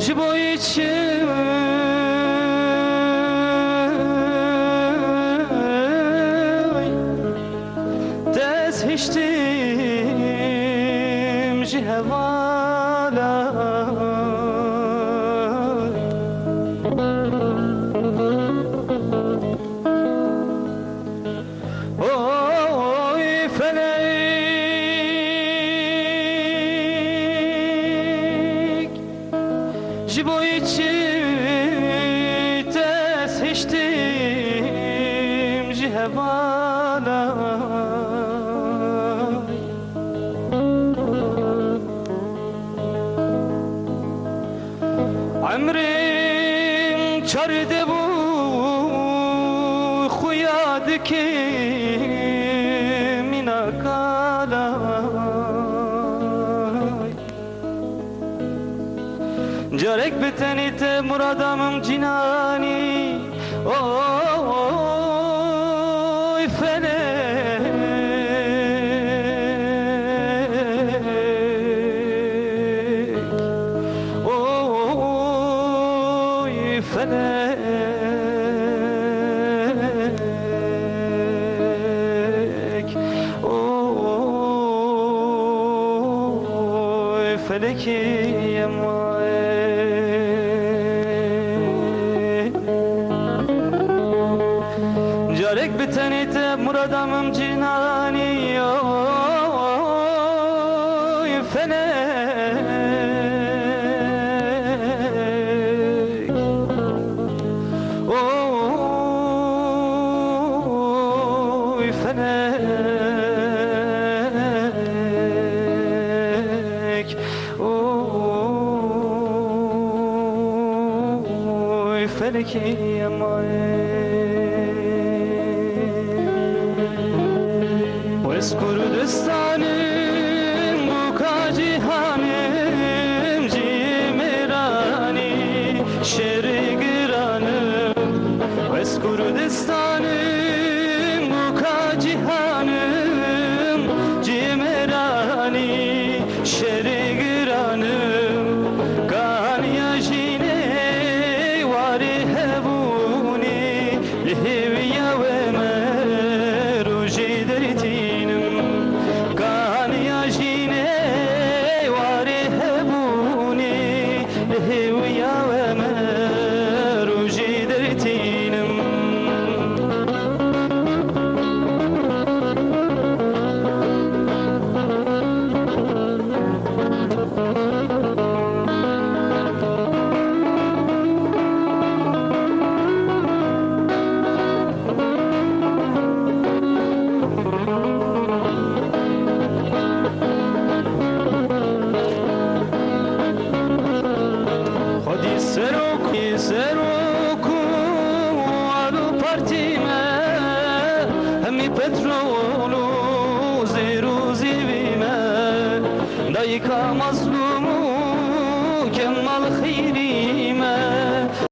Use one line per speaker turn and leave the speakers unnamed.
Jibo için dez hiçtim ji hevala oy felek jibo için dez hiçtim ji hevala عمرم چرده بو خویاد که مینا کالا جارک بتنی ته مرادمم جنانی اوی felek oy feleki jarek bitenite muradamım cinani oy felek oy felek oy feleki Wes Kurdistan'ım bu kacihanım cimerani şeri giranım Wes Kurdistan'ım bu kacihanım cimerani şeri giranım kan yajine wari hebuni lihiya ve meruji deritinim kan yajine wari hebuni lihiya ve meruji deritinim Seroku alu partime hemi petrolu ziru zivime dayka mazlumu kemal khirime